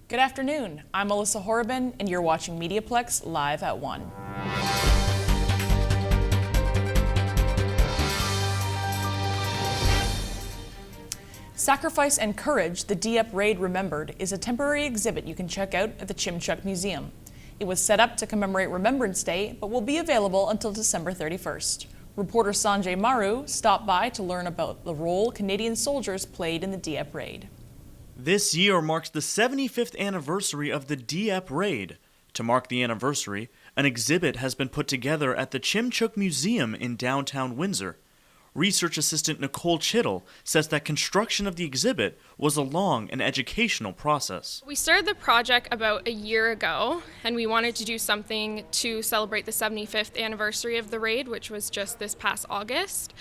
Good afternoon. I'm Alyssa Horrobin, and you're watching MediaPlex live at 1. Sacrifice and Courage, the Dieppe Raid Remembered, is a temporary exhibit you can check out at the Chimchuk Museum. It was set up to commemorate Remembrance Day, but will be available until December 31st. Reporter Sanjay Maru stopped by to learn about the role Canadian soldiers played in the Dieppe Raid. This year marks the 75th anniversary of the Dieppe Raid. To mark the anniversary, an exhibit has been put together at the Chimchuk Museum in downtown Windsor. Research assistant Nicole Chittle says that construction of the exhibit was a long and educational process. We started the project about a year ago, and we wanted to do something to celebrate the 75th anniversary of the raid, which was just this past August.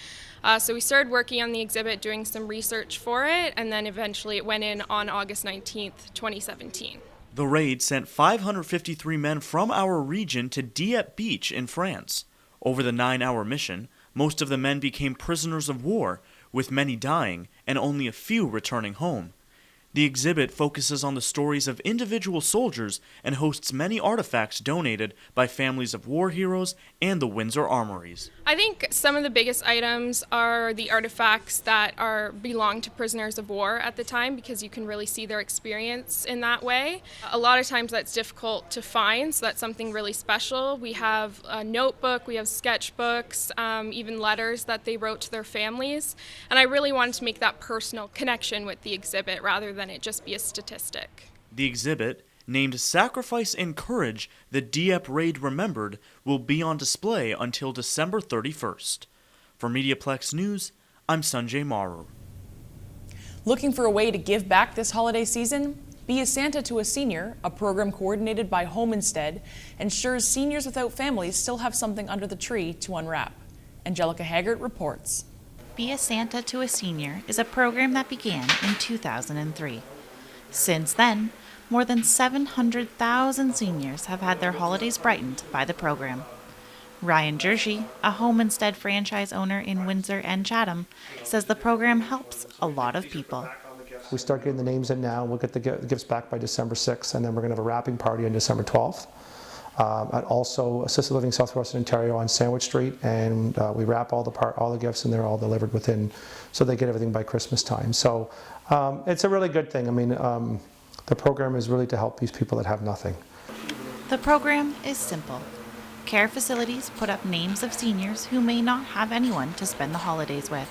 So we started working on the exhibit, doing some research for it, and then eventually it went in on August 19th, 2017. The raid sent 553 men from our region to Dieppe Beach in France. Over the 9-hour mission, most of the men became prisoners of war, with many dying and only a few returning home. The exhibit focuses on the stories of individual soldiers and hosts many artifacts donated by families of war heroes and the Windsor Armories. I think some of the biggest items are the artifacts that belong to prisoners of war at the time, because you can really see their experience in that way. A lot of times that's difficult to find, so that's something really special. We have a notebook, we have sketchbooks, even letters that they wrote to their families, and I really wanted to make that personal connection with the exhibit rather than it just be a statistic. The exhibit, named Sacrifice and Courage, the Dieppe Raid Remembered, will be on display until December 31st. For MediaPlex News, I'm Sanjay Maru. Looking for a way to give back this holiday season? Be a Santa to a Senior, a program coordinated by Home Instead, ensures seniors without families still have something under the tree to unwrap. Angelica Haggart reports. Be a Santa to a Senior is a program that began in 2003. Since then, more than 700,000 seniors have had their holidays brightened by the program. Ryan Jershi, a Home Instead franchise owner in Windsor and Chatham, says the program helps a lot of people. We start getting the names in now. We'll get the gifts back by December 6th, and then we're going to have a wrapping party on December 12th. At also Assisted Living Southwestern Ontario on Sandwich Street, and we wrap all the gifts, and they're all delivered within, so they get everything by Christmas time. So it's a really good thing. I mean, the program is really to help these people that have nothing. The program is simple. Care facilities put up names of seniors who may not have anyone to spend the holidays with.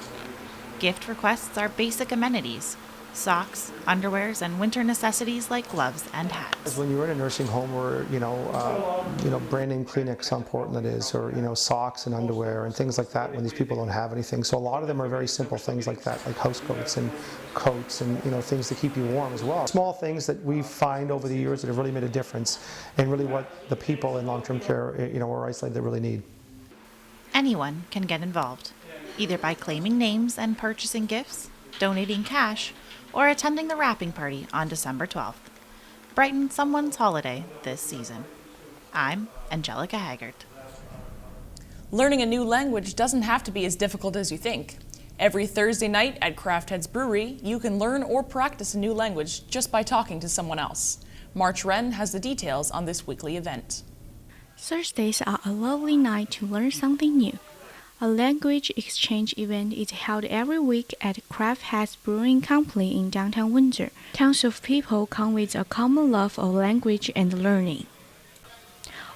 Gift requests are basic amenities: socks, underwears, and winter necessities like gloves and hats. When you're in a nursing home, or brand name Kleenex, how important that is, or socks and underwear and things like that when these people don't have anything. So a lot of them are very simple things like that, like house coats and things to keep you warm as well. Small things that we find over the years that have really made a difference, and really what the people in long-term care, or isolated, that really need. Anyone can get involved, either by claiming names and purchasing gifts, donating cash, or attending the wrapping party on December 12th. Brighten someone's holiday this season. I'm Angelica Haggart. Learning a new language doesn't have to be as difficult as you think. Every Thursday night at Craft Heads Brewery, you can learn or practice a new language just by talking to someone else. March Wren has the details on this weekly event. Thursdays are a lovely night to learn something new. A language exchange event is held every week at Craft Heads Brewing Company in downtown Windsor. Tons of people come with a common love of language and learning.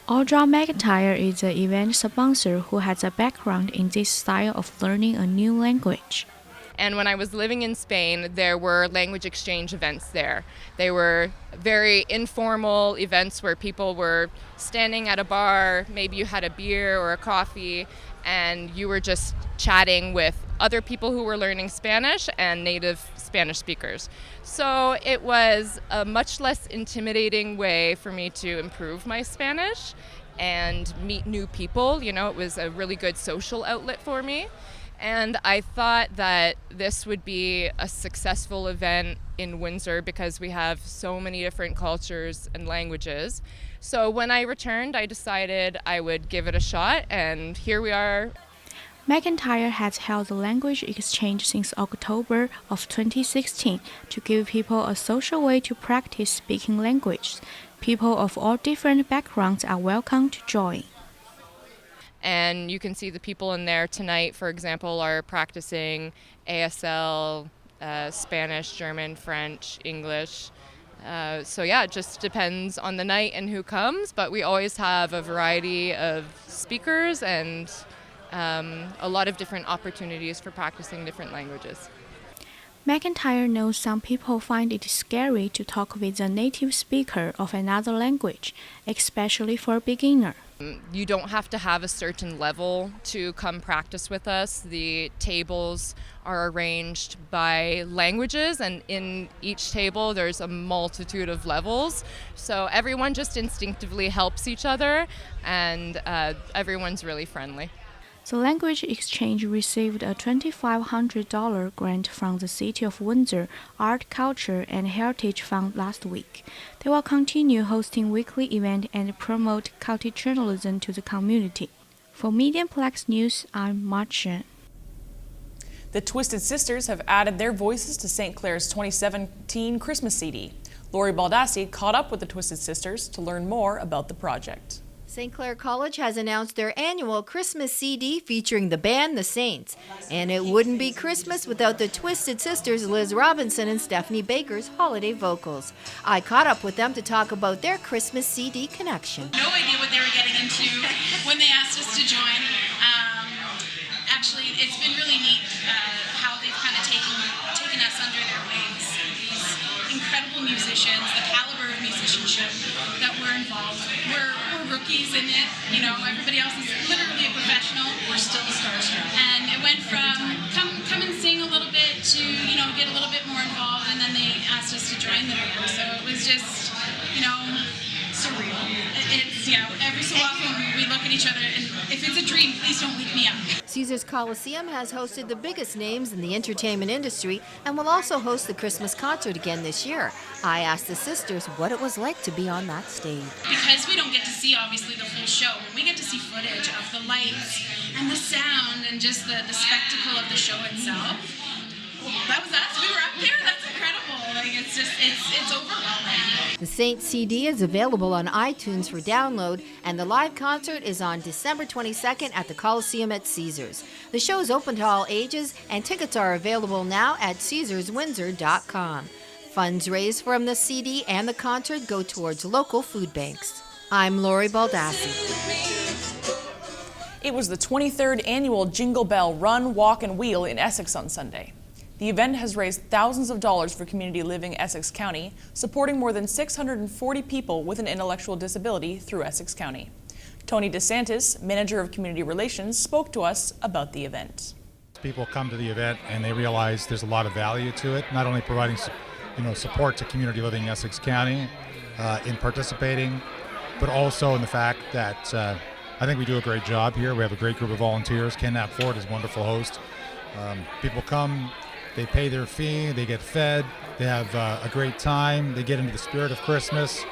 Audra McIntyre is the event sponsor who has a background in this style of learning a new language. And when I was living in Spain, there were language exchange events there. They were very informal events where people were standing at a bar, maybe you had a beer or a coffee, and you were just chatting with other people who were learning Spanish and native Spanish speakers. So it was a much less intimidating way for me to improve my Spanish and meet new people. It was a really good social outlet for me. And I thought that this would be a successful event in Windsor because we have so many different cultures and languages. So when I returned, I decided I would give it a shot, and here we are. McIntyre has held the language exchange since October of 2016 to give people a social way to practice speaking languages. People of all different backgrounds are welcome to join. And you can see the people in there tonight, for example, are practicing ASL, Spanish, German, French, English. So yeah, it just depends on the night and who comes, but we always have a variety of speakers and a lot of different opportunities for practicing different languages. McIntyre knows some people find it scary to talk with a native speaker of another language, especially for a beginner. You don't have to have a certain level to come practice with us. The tables are arranged by languages, and in each table there's a multitude of levels. So everyone just instinctively helps each other, and everyone's really friendly. The language exchange received a $2,500 grant from the City of Windsor Art, Culture and Heritage Fund last week. They will continue hosting weekly events and promote cultural journalism to the community. For MediaPlex News, I'm Marchen. The Twisted Sisters have added their voices to St. Clair's 2017 Christmas CD. Lori Baldassi caught up with the Twisted Sisters to learn more about the project. St. Clair College has announced their annual Christmas CD featuring the band The Saints. And it wouldn't be Christmas without the Twisted Sisters Liz Robinson and Stephanie Baker's holiday vocals. I caught up with them to talk about their Christmas CD connection. No idea what they were getting into when they asked us to join. Actually, it's been really neat how they've kind of taken us under their wings. These incredible musicians, the caliber of musicianship that we're involved. We're rookies in it, you know, everybody else is literally a professional. We're still starstruck. And it went from come and sing a little bit to, you know, get a little bit more involved, and then they asked us to join the band. So it was just, you know, surreal. It's, yeah, every so often we look at each other and if it's a dream, please don't wake me up. Caesars Coliseum has hosted the biggest names in the entertainment industry and will also host the Christmas concert again this year. I asked the sisters what it was like to be on that stage. Because we don't get to see, obviously, the full show, when we get to see footage of the lights and the sound and just the spectacle of the show itself, that was us. We were up there. That's incredible. Like, it's overwhelming. The Saint CD is available on iTunes for download, and the live concert is on December 22nd at the Coliseum at Caesars. The show is open to all ages, and tickets are available now at caesarswindsor.com. Funds raised from the CD and the concert go towards local food banks. I'm Lori Baldassi. It was the 23rd annual Jingle Bell Run, Walk and Wheel in Essex on Sunday. The event has raised thousands of dollars for community living Essex County, supporting more than 640 people with an intellectual disability through Essex County. Tony DeSantis, Manager of Community Relations, spoke to us about the event. People come to the event and they realize there's a lot of value to it, not only providing support to community living in Essex County in participating, but also in the fact that I think we do a great job here. We have a great group of volunteers. Ken Ford is a wonderful host. People come, they pay their fee, they get fed, they have a great time, they get into the spirit of Christmas.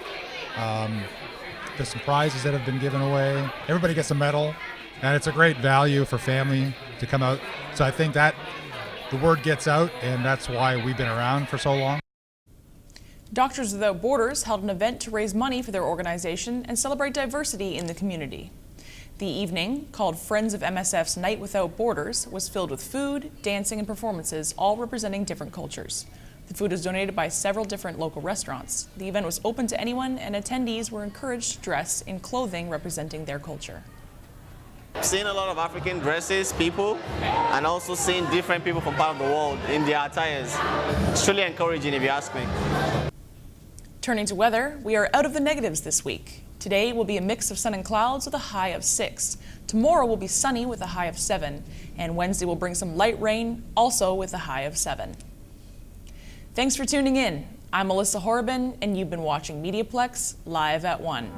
There's some prizes that have been given away. Everybody gets a medal, and it's a great value for family to come out. So I think that the word gets out, and that's why we've been around for so long. Doctors Without Borders held an event to raise money for their organization and celebrate diversity in the community. The evening, called Friends of MSF's Night Without Borders, was filled with food, dancing, and performances, all representing different cultures. The food was donated by several different local restaurants. The event was open to anyone, and attendees were encouraged to dress in clothing representing their culture. Seeing a lot of African dresses, people, and also seeing different people from part of the world in their attires. It's truly encouraging if you ask me. Turning to weather, we are out of the negatives this week. Today will be a mix of sun and clouds with a high of 6. Tomorrow will be sunny with a high of 7. And Wednesday will bring some light rain, also with a high of 7. Thanks for tuning in. I'm Alyssa Horrobin, and you've been watching MediaPlex Live at 1.